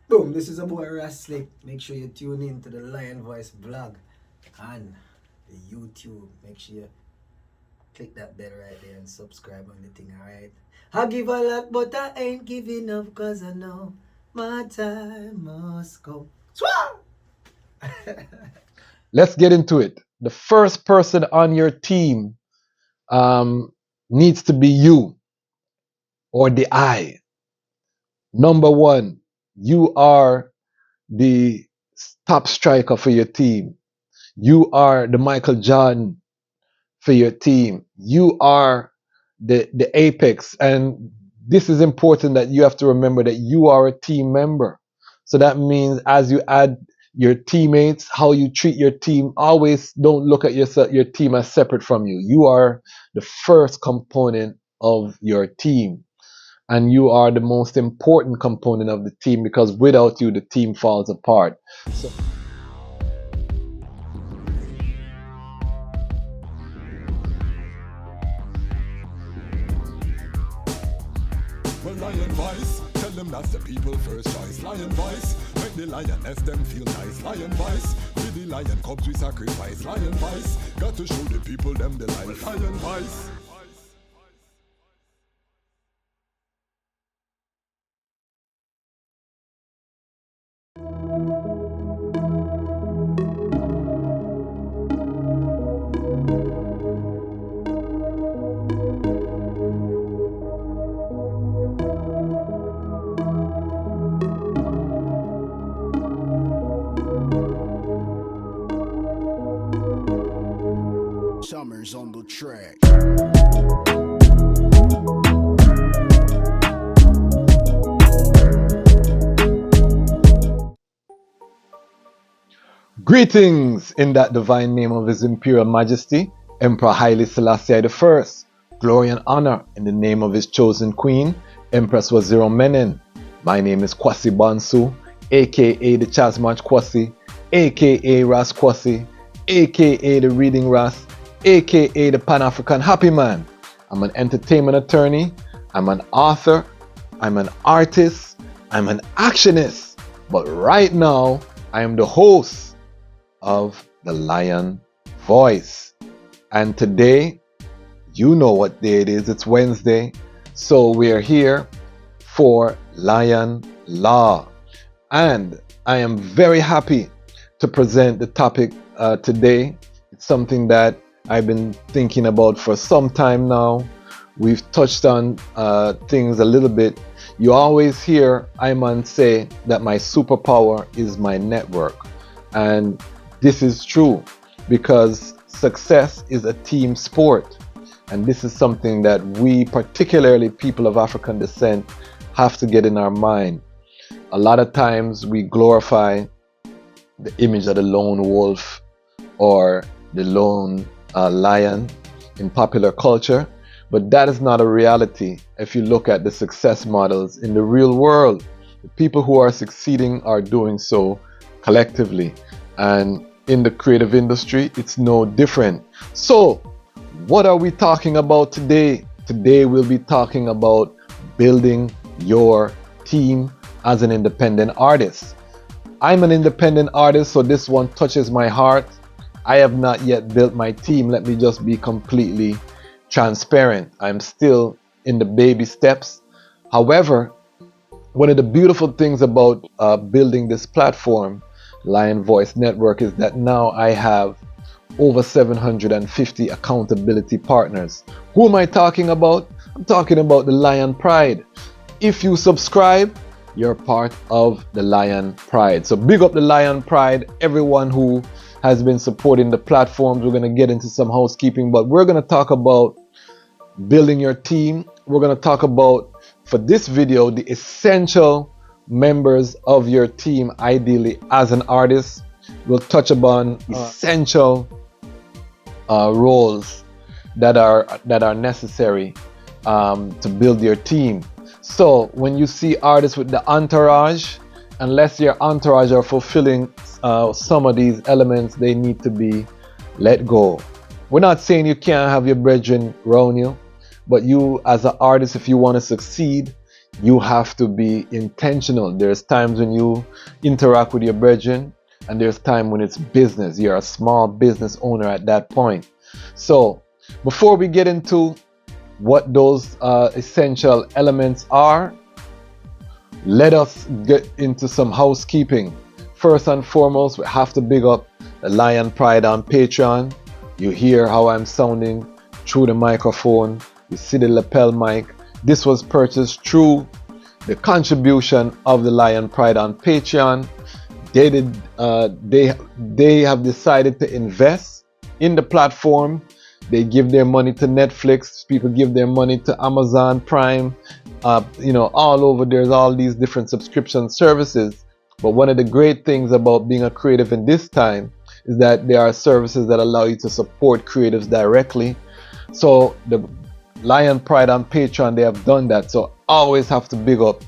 Boom, this is a boy Raslick. Make sure you tune in to the Lion Voice blog and the YouTube. Make sure you click that bell right there and subscribe on the thing, alright? I give a lot, but I ain't giving up, cause I know my time must come. Swah! Let's get into it. The first person on your team needs to be you or the I. Number one, you are the top striker for your team. You are the Michael Jordan for your team. You are the apex. And this is important that you have to remember that you are a team member. So that means as you add your teammates, how you treat your team, always don't look at your team as separate from you. You are the first component of your team. And you are the most important component of the team because without you, the team falls apart. So Well, Lion Voice, tell them that's the people first choice. Lion Voice, make the lioness them feel nice. Lion Voice, with the lion cubs we sacrifice. Lion Voice, got to show the people them the life. Lion Voice. Summers on the track. greetings in that divine name of His Imperial Majesty, Emperor Haile Selassie I. Glory and honor in the name of His chosen Queen, Empress Waziri Menen. My name is Kwasi Bansu, aka the Dejazmatch Kwasi, aka Ras Kwasi, aka the Reading Ras, aka the Pan-African Happy Man. I'm an entertainment attorney, I'm an author, I'm an artist, I'm an actionist, but right now I am the host of the Lion Voice. And today, you know what day it is, it's Wednesday, so we're here for Lion Law. And I am very happy to present the topic today. It's something that I've been thinking about for some time now. We've touched on things a little bit. You always hear Ayman say that my superpower is my network. And this is true because success is a team sport. And this is something that we, particularly people of African descent, have to get in our mind. A lot of times we glorify the image of the lone wolf or the lone lion in popular culture, but that is not a reality. If you look at the success models in the real world, the people who are succeeding are doing so collectively. And in the creative industry, it's no different. So, what are we talking about today? Today we'll be talking about building your team as an independent artist. I'm an independent artist, so this one touches my heart. I have not yet built my team. Let me just be completely transparent. I'm still in the baby steps. However, one of the beautiful things about building this platform, Lion Voice Network, is that now I have over 750 accountability partners. Who am I talking about? I'm talking about the Lion Pride. If you subscribe, you're part of the Lion Pride. So big up the Lion Pride, everyone who has been supporting the platforms. We're going to get into some housekeeping, but we're going to talk about building your team. We're going to talk about, for this video, the essential members of your team, ideally as an artist. We'll touch upon essential roles that are necessary to build your team. So when you see artists with the entourage, unless your entourage are fulfilling some of these elements, they need to be let go. We're not saying you can't have your brethren around you, but you as an artist, if you want to succeed, you have to be intentional. There's times when you interact with your brethren, and there's time when it's business. You're a small business owner at that point. So before we get into what those essential elements are, let us get into some housekeeping. First and foremost, we have to big up the Lion Pride on Patreon. You hear how I'm sounding through the microphone. You see the lapel mic. This was purchased through the contribution of the Lion Pride on Patreon. They have decided to invest in the platform. They give their money to Netflix. People give their money to Amazon Prime. All over there's all these different subscription services. But one of the great things about being a creative in this time is that there are services that allow you to support creatives directly. So the Lion Pride on Patreon, they have done that. So always have to big up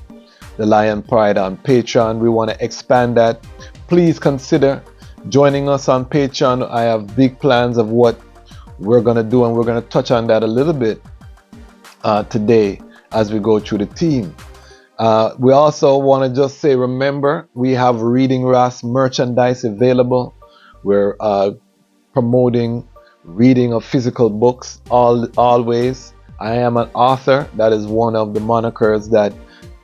the Lion Pride on Patreon. We want to expand that. Please consider joining us on Patreon. I have big plans of what we're going to do, and we're going to touch on that a little bit today as we go through the theme. We also want to just say, remember, we have Reading Ras merchandise available. We're promoting reading of physical books always. I am an author. That is one of the monikers that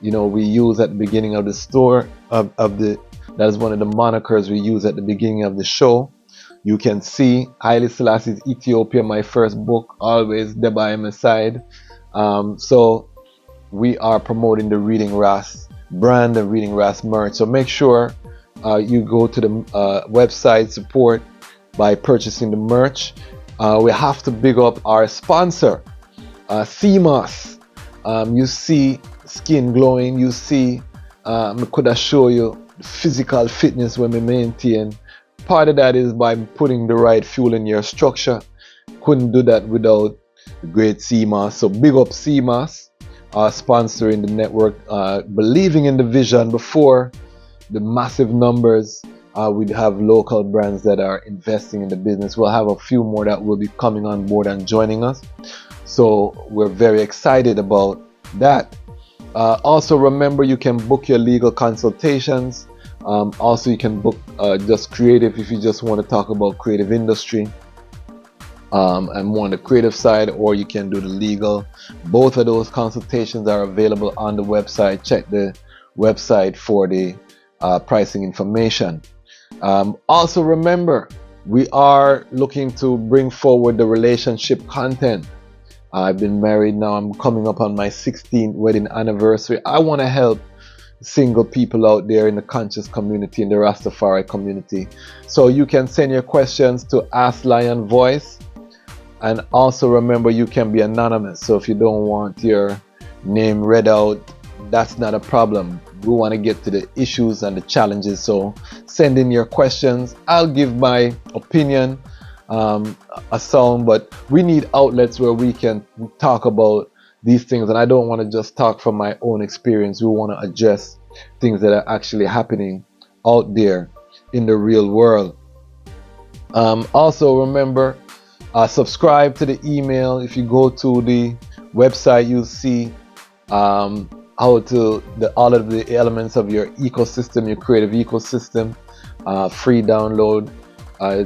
we use at the beginning of the store that is one of the monikers we use at the beginning of the show. You can see Haile Selassie's Ethiopia, my first book, always there by my side. So we are promoting the Reading Ras brand and Reading Ras merch. So make sure you go to the website, support by purchasing the merch. We have to big up our sponsor, CMOS. You see skin glowing. You see, I could show you physical fitness when we maintain. Part of that is by putting the right fuel in your structure. Couldn't do that without the great CMOS. So big up CMOS, sponsoring the network, believing in the vision before the massive numbers. We have local brands that are investing in the business. We'll have a few more that will be coming on board and joining us. So we're very excited about that. Also remember, you can book your legal consultations. Also you can book just creative if you just want to talk about creative industry and more on the creative side, or you can do the legal. Both of those consultations are available on the website. Check the website for the pricing information. Also remember, we are looking to bring forward the relationship content. I've been married now. I'm coming up on my 16th wedding anniversary. I want to help single people out there in the conscious community, in the Rastafari community. So you can send your questions to Ask Lion Voice. And also remember, you can be anonymous. So if you don't want your name read out, that's not a problem. We want to get to the issues and the challenges. So send in your questions. I'll give my opinion, a sound, but we need outlets where we can talk about these things. And I don't want to just talk from my own experience. We want to address things that are actually happening out there in the real world. Also remember, subscribe to the email. If you go to the website, you'll see how to all of the elements of your ecosystem, your creative ecosystem, free download.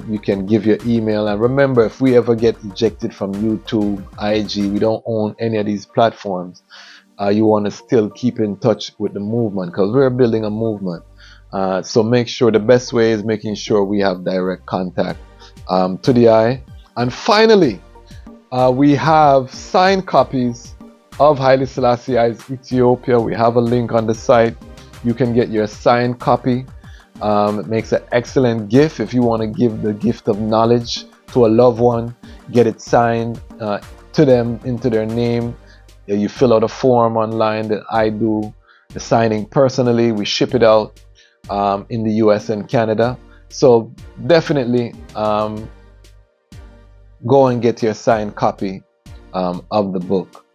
You can give your email. And remember, if we ever get ejected from YouTube, IG, we don't own any of these platforms. You want to still keep in touch with the movement, because we're building a movement. So make sure, the best way is making sure we have direct contact to the eye. And finally, we have signed copies of Haile Selassie's Ethiopia. We have a link on the site. You can get your signed copy. It makes an excellent gift. If you want to give the gift of knowledge to a loved one, get it signed to them into their name. You fill out a form online that I do the signing personally. We ship it out in the US and Canada. So definitely go and get your signed copy of the book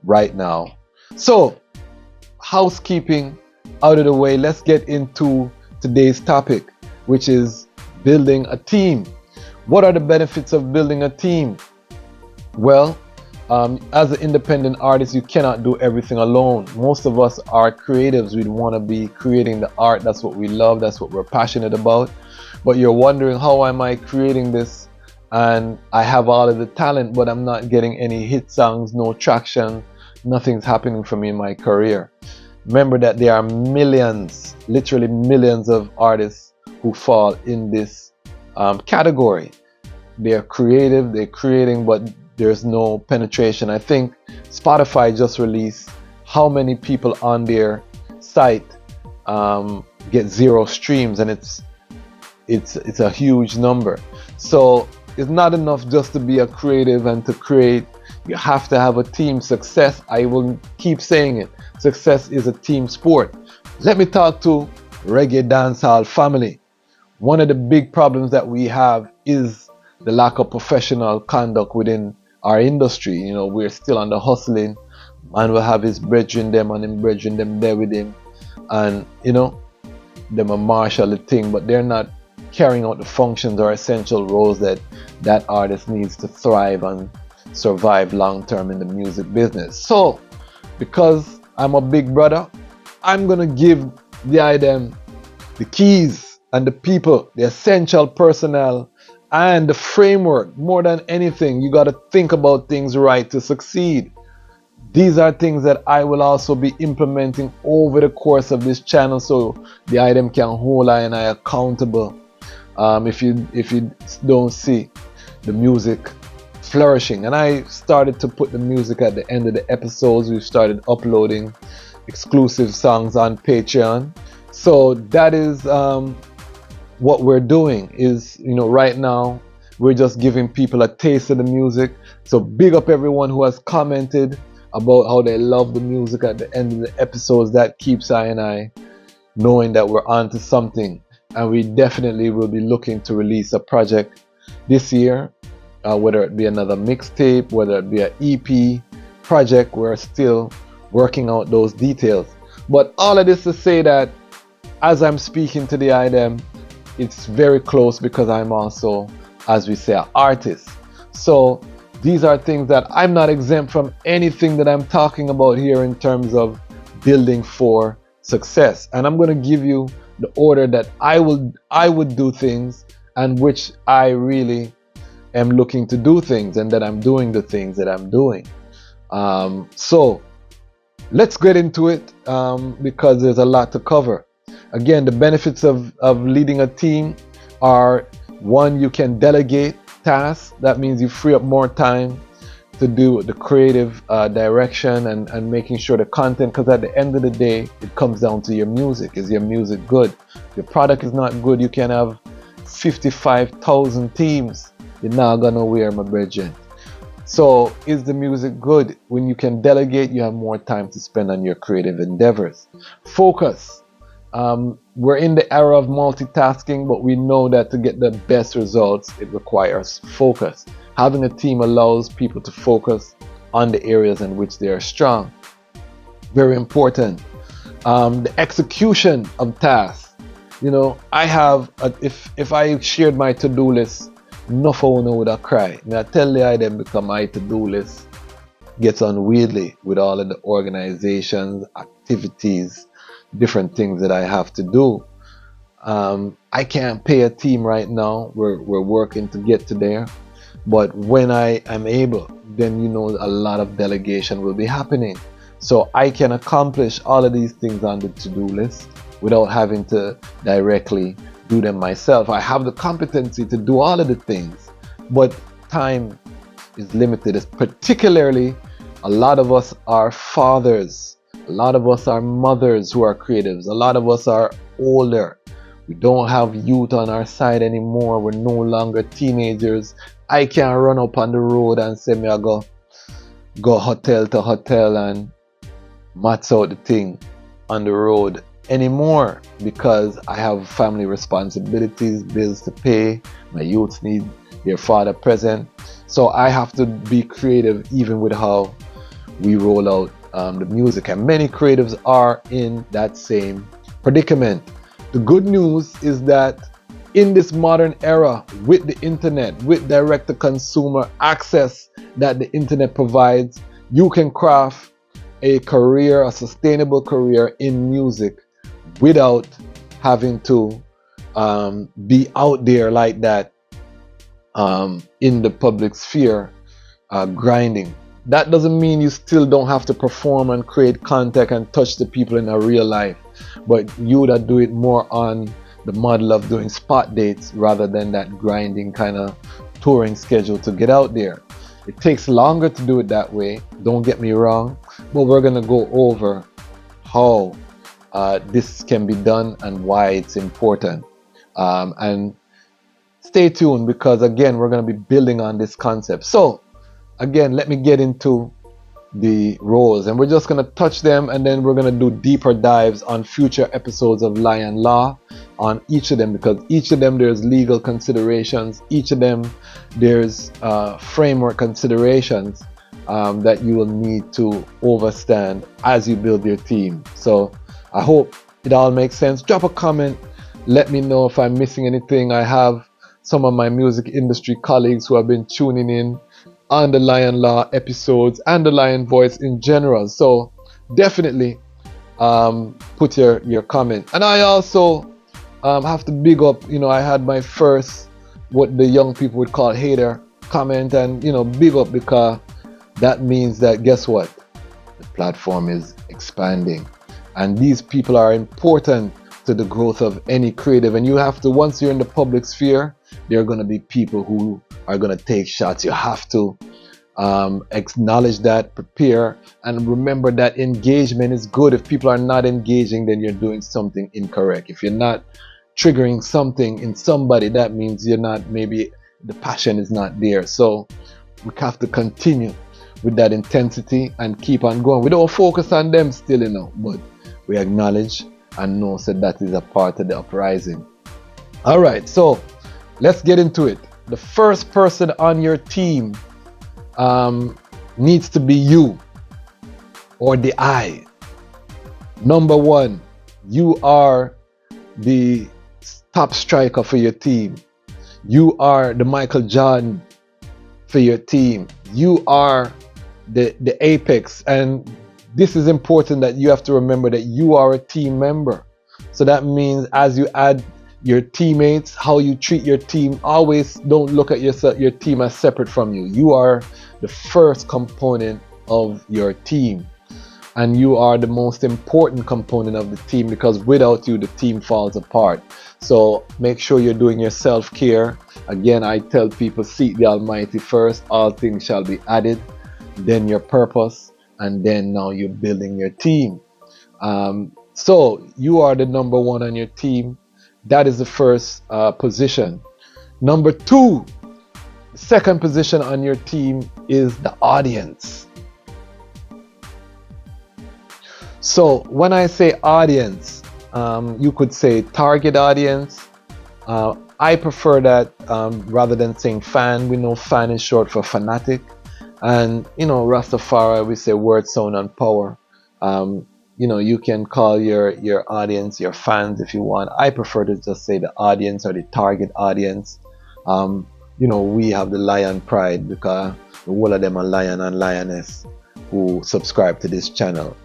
right now. So housekeeping out of the way, let's get into today's topic, which is building a team. What are the benefits of building a team? Well, As an independent artist, you cannot do everything alone. Most of us are creatives. We want to be creating the art. That's what we love. That's what we're passionate about. But you're wondering, how am I creating this? And I have all of the talent, but I'm not getting any hit songs, no traction. Nothing's happening for me in my career. Remember that there are millions, literally millions of artists who fall in this category. They're creative, they're creating, but there's no penetration. I think Spotify just released how many people on their site get 0 streams, and it's a huge number. So it's not enough just to be a creative and to create. You have to have a team. Success, I will keep saying it, success is a team sport. Let me talk to reggae dancehall family. One of the big problems that we have is the lack of professional conduct within our industry. You know, we're still on the hustling. Man will have his brethren them and him brethren them there with him, and you know, them a marshal the thing, but they're not carrying out the functions or essential roles that that artist needs to thrive and survive long term in the music business. So because I'm a big brother, I'm gonna give the item the keys and the people, the essential personnel and the framework. More than anything, you got to think about things right to succeed. These are things that I will also be implementing over the course of this channel, so the item can hold I and I accountable. If you don't see the music flourishing, and I started to put the music at the end of the episodes. We've started uploading exclusive songs on Patreon, so that is what we're doing. Is, you know, right now we're just giving people a taste of the music. So big up everyone who has commented about how they love the music at the end of the episodes. That keeps I and I knowing that we're on to something, and we definitely will be looking to release a project this year, whether it be another mixtape, whether it be an EP project. We're still working out those details, but all of this to say that as I'm speaking to the item, it's very close, because I'm also, as we say, an artist. So these are things that I'm not exempt from anything that I'm talking about here in terms of building for success. And I'm going to give you the order that I would do things, and which I really am looking to do things, and that I'm doing the things that I'm doing. So let's get into it, because there's a lot to cover. Again, the benefits of leading a team are: one, you can delegate tasks. That means you free up more time to do the creative direction and making sure the content, because at the end of the day, it comes down to your music. Is your music good? If your product is not good, you can have 55,000 teams. You're not gonna wear, my brethren. So is the music good? When you can delegate, you have more time to spend on your creative endeavors. Focus. We're in the era of multitasking, but we know that to get the best results, it requires focus. Having a team allows people to focus on the areas in which they are strong. Very important. The execution of tasks. You know, I have, if I shared my to-do list, enough of one would have cried. I tell the item, because my to-do list gets unwieldy with all of the organizations, activities, different things that I have to do. I can't pay a team right now. We're working to get to there. But when I am able, then you know a lot of delegation will be happening. So I can accomplish all of these things on the to-do list without having to directly do them myself. I have the competency to do all of the things, but time is limited. Particularly, a lot of us are fathers. A lot of us are mothers who are creatives. A lot of us are older. We don't have youth on our side anymore. We're no longer teenagers. I can't run up on the road and say me I go hotel to hotel and mats out the thing on the road anymore, because I have family responsibilities, bills to pay. My youth need their father present. So I have to be creative even with how we roll out the music, and many creatives are in that same predicament. The good news is that in this modern era, with the internet, with direct-to-consumer access that the internet provides, you can craft a career, a sustainable career in music without having to be out there like that in the public sphere grinding. That doesn't mean you still don't have to perform and create contact and touch the people in a real life, but you that do it more on the model of doing spot dates rather than that grinding kind of touring schedule to get out there. It takes longer to do it that way, don't get me wrong, but we're going to go over how this can be done and why it's important. And stay tuned, because again, we're going to be building on this concept. So again, let me get into the roles, and we're just going to touch them, and then we're going to do deeper dives on future episodes of Lion Law on each of them, because each of them there's legal considerations, each of them there's framework considerations that you will need to understand as you build your team. So I hope it all makes sense. Drop a comment, let me know if I'm missing anything. I have some of my music industry colleagues who have been tuning in on the Lion Law episodes and the Lion Voice in general, so definitely put your comment. And I also have to big up, I had my first, what the young people would call hater comment, and big up, because that means that, guess what, the platform is expanding, and these people are important to the growth of any creative. And you have to, once you're in the public sphere, there are going to be people who are going to take shots. You have to acknowledge that, prepare, and remember that engagement is good. If people are not engaging, then you're doing something incorrect. If you're not triggering something in somebody, that means you're not, maybe the passion is not there. So we have to continue with that intensity and keep on going. We don't focus on them still, but we acknowledge and know that is a part of the uprising. All right, so let's get into it. The first person on your team needs to be you, or the I. Number one, you are the top striker for your team. You are the Michael Jordan for your team. You are the apex, and this is important, that you have to remember that you are a team member. So that means as you add your teammates, how you treat your team, always don't look at your team as separate from you. You are the first component of your team, and you are the most important component of the team, because without you, the team falls apart. So make sure you're doing your self-care. Again, I tell people, seek the Almighty first, all things shall be added, then your purpose, and then now you're building your team. So you are the number one on your team. That is the first position. Number two, the second position on your team is the audience. So when I say audience, you could say target audience. I prefer that rather than saying fan. We know fan is short for fanatic. And, Rastafari, we say word, sound, and power. You can call your audience your fans if you want. I prefer to just say the audience, or the target audience. We have the Lion Pride, because the whole of them are lion and lioness who subscribe to this channel.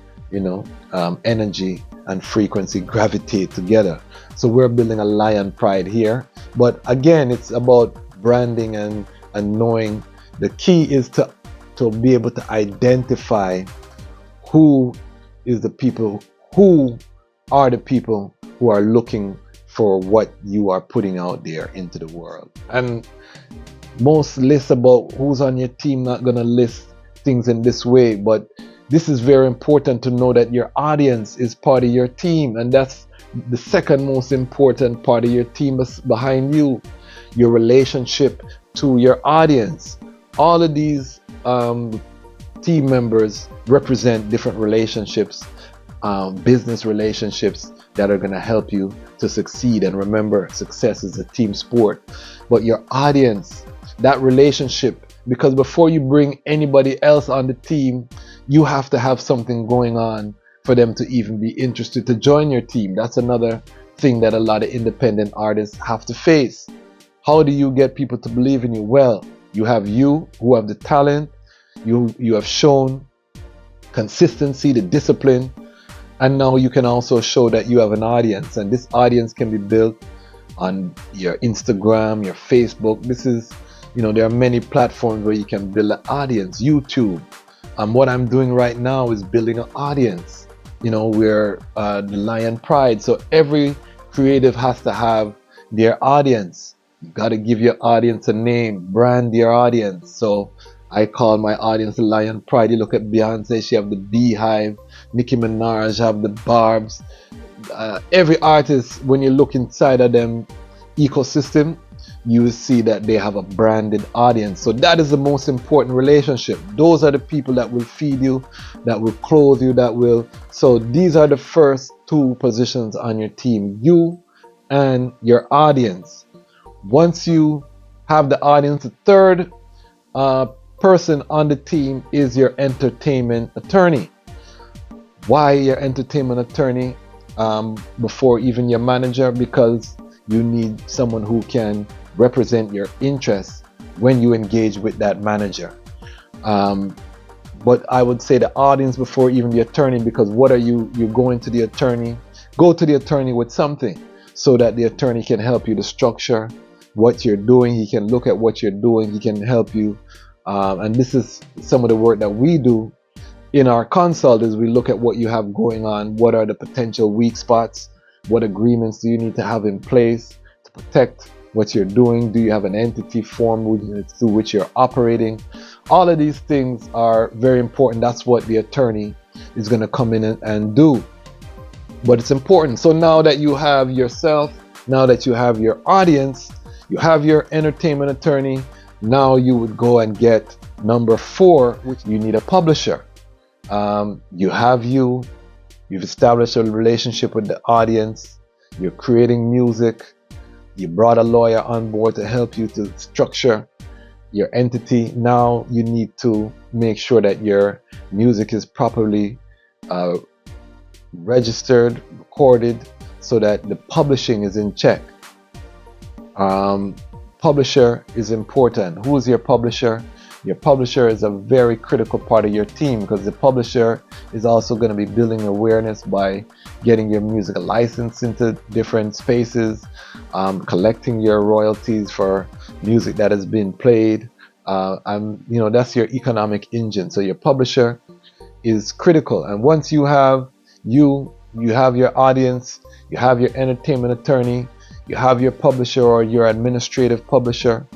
Energy and frequency gravitate together. So we're building a Lion Pride here. But again, it's about branding and knowing. The key is to be able to identify who is the people, who are the people who are looking for what you are putting out there into the world. And most lists about who's on your team not gonna list things in this way, but this is very important to know that your audience is part of your team, and that's the second most important part of your team behind you, your relationship to your audience. All of these team members represent different relationships, business relationships that are going to help you to succeed. And remember, success is a team sport. But your audience, that relationship, because before you bring anybody else on the team, you have to have something going on for them to even be interested to join your team. That's another thing that a lot of independent artists have to face. How do you get people to believe in you? Well, you who have the talent, you have shown consistency, the discipline, and now you can also show that you have an audience, and this audience can be built on your Instagram, your Facebook. There are many platforms where you can build an audience. YouTube. What I'm doing right now is building an audience. We're the Lion Pride, so every creative has to have their audience. You got to give your audience a name, brand your audience. So I call my audience the Lion Pride. You look at Beyonce, she have the Beehive. Nicki Minaj have the Barbs. Every artist, when you look inside of them ecosystem, you will see that they have a branded audience. So that is the most important relationship. Those are the people that will feed you, that will clothe you, so these are the first two positions on your team, you and your audience. Once you have the audience, the third person on the team is your entertainment attorney. Why your entertainment attorney before even your manager? Because you need someone who can represent your interests when you engage with that manager. But I would say the audience before even the attorney, because what are you're going to the attorney? Go to the attorney with something so that the attorney can help you to structure what you're doing. He can look at what you're doing. He can help you. And this is some of the work that we do in our consult, is we look at what you have going on. What are the potential weak spots? What agreements do you need to have in place to protect what you're doing? Do you have an entity form through which you're operating? All of these things are very important. That's what the attorney is going to come in and do. But it's important. So now that you have yourself, now that you have your audience, you have your entertainment attorney, now you would go and get number 4, which you need a publisher. You've established a relationship with the audience, you're creating music, you brought a lawyer on board to help you to structure your entity. Now you need to make sure that your music is properly registered, recorded, so that the publishing is in check. Publisher is important. Who is your publisher? Your publisher is a very critical part of your team, because the publisher is also going to be building awareness by getting your music licensed into different spaces, collecting your royalties for music that has been played. That's your economic engine. So your publisher is critical. And once you have you have your audience, you have your entertainment attorney, you have your publisher or your administrative publisher,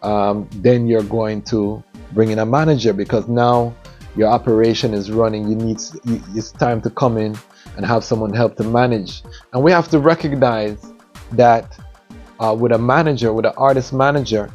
then you're going to bring in a manager, because now your operation is running. It's time to come in and have someone help to manage. And we have to recognize that with a manager, with an artist manager,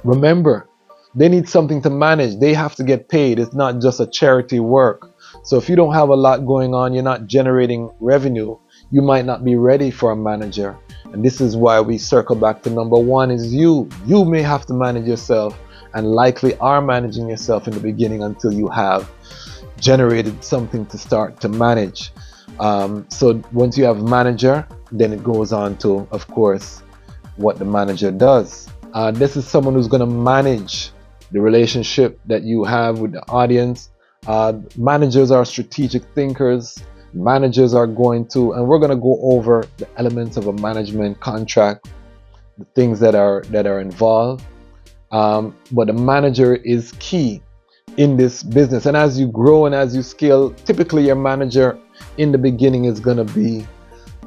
remember, they need something to manage. They have to get paid. It's not just a charity work. So if you don't have a lot going on, you're not generating revenue, you might not be ready for a manager. And this is why we circle back to number 1 is you. You may have to manage yourself, and likely are managing yourself in the beginning until you have generated something to start to manage. So once you have manager, then it goes on to, of course, what the manager does. This is someone who's going to manage the relationship that you have with the audience. Managers are strategic thinkers. Managers are and we're going to go over the elements of a management contract, the things that are involved. But the manager is key in this business. And as you grow and as you scale, typically your manager in the beginning is going to be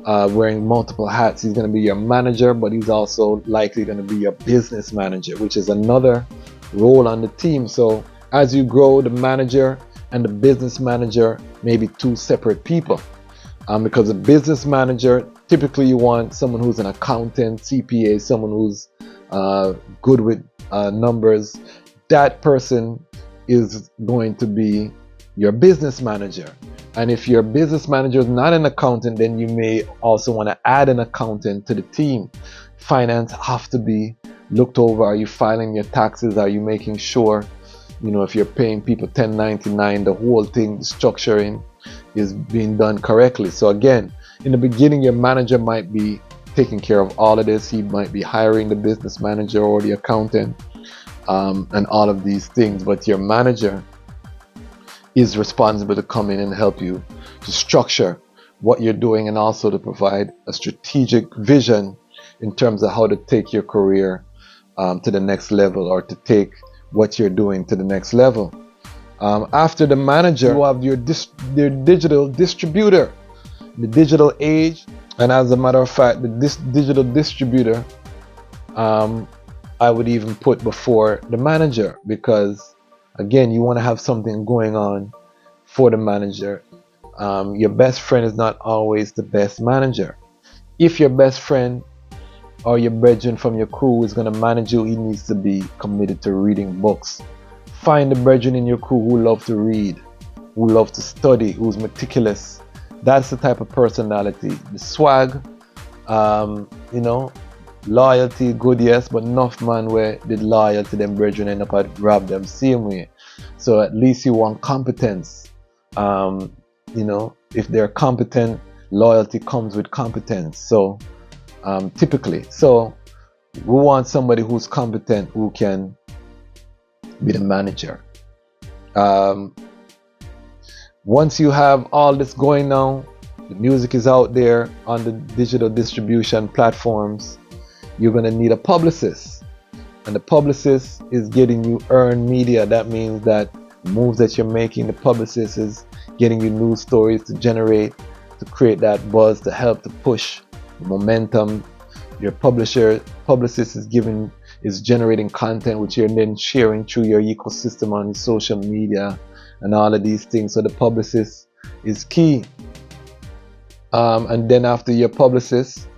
wearing multiple hats. He's going to be your manager, but he's also likely going to be your business manager, which is another role on the team. So as you grow, the manager and the business manager may be 2 separate people. Because a business manager, typically you want someone who's an accountant, CPA, someone who's good with numbers. That person is going to be your business manager. And if your business manager is not an accountant, then you may also want to add an accountant to the team. Finance have to be looked over. Are you filing your taxes? Are you making sure, if you're paying people 1099, the whole thing, the structuring is being done correctly. So again, In the beginning, your manager might be taking care of all of this. He might be hiring the business manager or the accountant, and all of these things. But your manager is responsible to come in and help you to structure what you're doing, and also to provide a strategic vision in terms of how to take your career to the next level, or to take what you're doing to the next level. After the manager, you have your digital distributor, the digital age. And as a matter of fact, this digital distributor, I would even put before the manager, because again, you want to have something going on for the manager. Your best friend is not always the best manager. If your best friend or your brethren from your crew is going to manage you, he needs to be committed to reading books. Find the brethren in your crew who love to read, who love to study, who's meticulous. That's the type of personality. The swag, loyalty, good, yes, but enough man where the loyal to them brethren end up at grab them same way. So at least you want competence. If they're competent, loyalty comes with competence. So typically, so we want somebody who's competent, who can be the manager. Once you have all this going now, the music is out there on the digital distribution platforms, you're going to need a publicist. And the publicist is getting you earned media. That means that the moves that you're making, the publicist is getting you news stories to generate, to create that buzz, to help to push the momentum. Your publicist is generating content which you're then sharing through your ecosystem on social media and all of these things. So the publicist is key. And then after your publicist,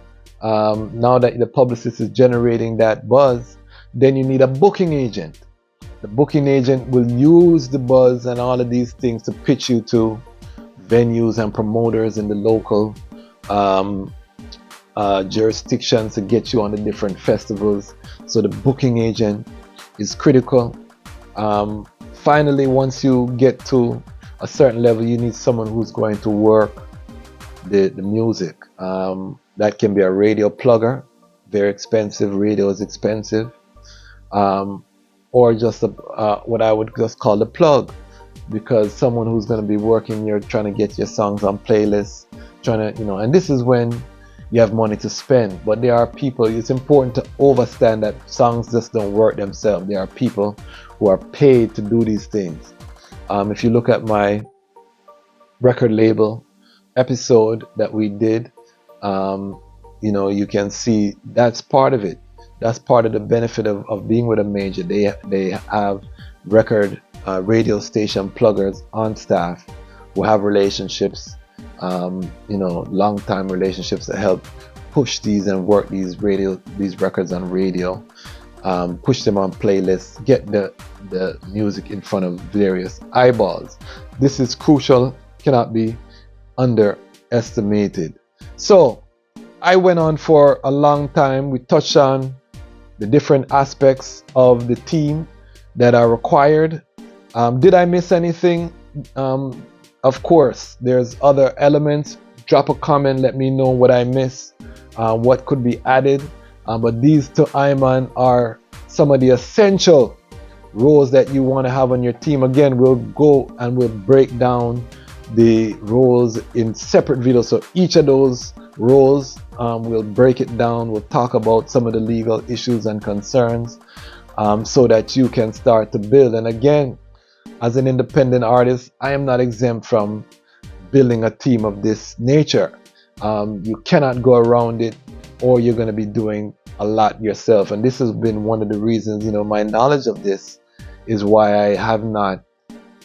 now that the publicist is generating that buzz, then you need a booking agent. The booking agent will use the buzz and all of these things to pitch you to venues and promoters in the local jurisdictions, to get you on the different festivals. So the booking agent is critical. Finally, once you get to a certain level, you need someone who's going to work the music. That can be a radio plugger, very expensive. Radio is expensive. Or just what I would just call the plug, because someone who's going to be working, you're trying to get your songs on playlists, and this is when you have money to spend. But there are people, it's important to understand that songs just don't work themselves. There are people who are paid to do these things. If you look at my record label episode that we did, you can see that's part of it. That's part of the benefit of being with a major. They have record radio station pluggers on staff who have relationships, long time relationships, that help push these and work these records on radio, push them on playlists, get the music in front of various eyeballs. This is crucial, cannot be underestimated. So I went on for a long time. We touched on the different aspects of the team that are required. Did I miss anything? Of course, there's other elements. Drop a comment, let me know what I missed, what could be added. But these to Iman are some of the essential roles that you want to have on your team. Again, we'll go and we'll break down the roles in separate videos. So each of those roles, we'll break it down. We'll talk about some of the legal issues and concerns, so that you can start to build. And again, as an independent artist, I am not exempt from building a team of this nature. You cannot go around it, or you're going to be doing a lot yourself. And this has been one of the reasons, my knowledge of this is why I have not,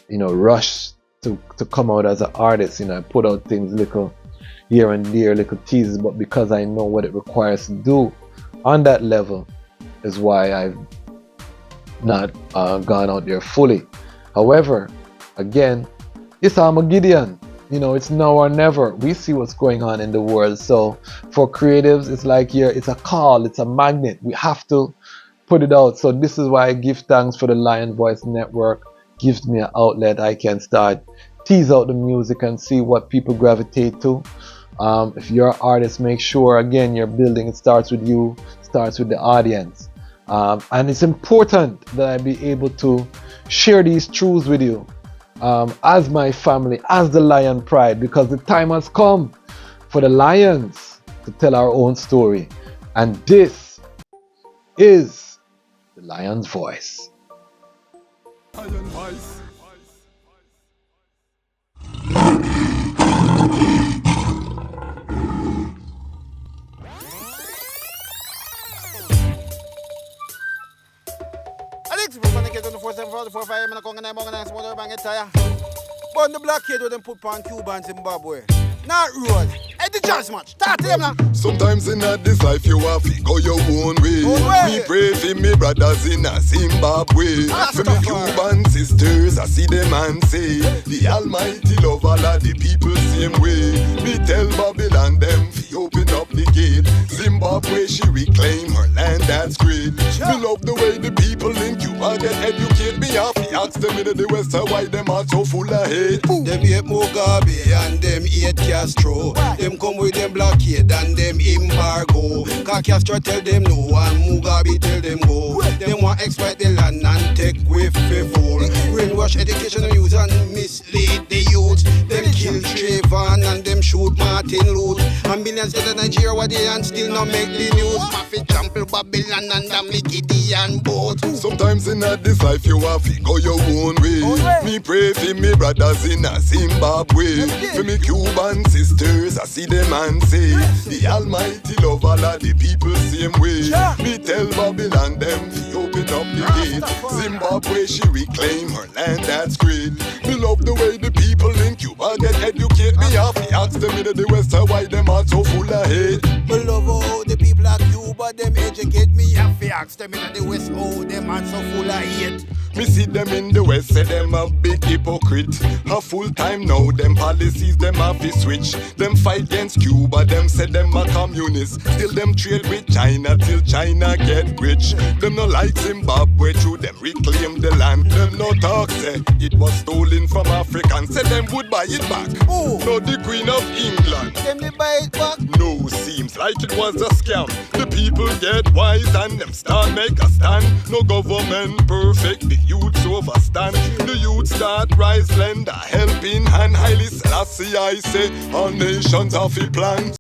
rushed to come out as an artist. I put out things little here and there, little teases, but because I know what it requires to do on that level is why I've not gone out there fully. However, again, it's Armageddon. It's now or never. We see what's going on in the world. So for creatives, it's like it's a call, it's a magnet. We have to put it out. So this is why I give thanks for the Lion Voice Network. Gives me an outlet. I can start tease out the music and see what people gravitate to. If you're an artist, make sure again your building, it starts with you, starts with the audience. And it's important that I be able to share these truths with you as my family, as the Lion Pride, because the time has come for the Lions to tell our own story. And this is the Lion's voice. Lion voice. Alex, we're gonna get on the 4745 I'm gonna go and get tired. But the black kid with them put on Cuba and Zimbabwe. Not road. Hey, the Dejazmatch. Start them now. Sometimes in this life you have to go your own way. Me pray for me brothers in Zimbabwe. For me Cuban sisters, I see them and say, the Almighty love all of the people same way. Me tell Babylon them fi open up the gate. Zimbabwe she reclaim her land, that's great. Me love the way the people in Cuba get educate. Me have to ask them in the West why them are so full of hate. Them hate Mugabe and them hate Castro. Them come with them blockade and them embargo. Cause Castro tell them no and Mugabe tell them go. Them want exploit the land and take with fool. Brainwash education and use and mislead the youth. Them kill Trayvon and them shoot Martin Luther. And millions get to Nigeria what they and still not make the news. Mafia trample Babylon and them Gideon boat. Sometimes in this life you have to go your own way. Me pray for me brothers in Zimbabwe. For me Cuban sisters, I see them and say, the Almighty love all of the people same way. Me tell Babylon them to open up the gate. Zimbabwe she reclaim her land, that's great. Me love the way the people in Cuba get educate. Me have to ask them in the West why them are so full of hate. Me love how the people of Cuba them educate. Me have to ask them in the West how them are so full of hate. Me see them in the West, say them a big hypocrite. A full time now, them policies them have to switch. Them fight against Cuba, them say them a communist. Still them trade with China till China get rich. Them no like Zimbabwe, through them reclaim the land. Them no talk say it was stolen from Africans. Say them would buy it back. Ooh. No, the Queen of England. Them they buy it back. No, seems like it was a scam. The people get wise and them start make a stand. No government perfect, the youths overstand. The youth start rise, lend a helping hand. Highly Selassie I say, all nations have a plan.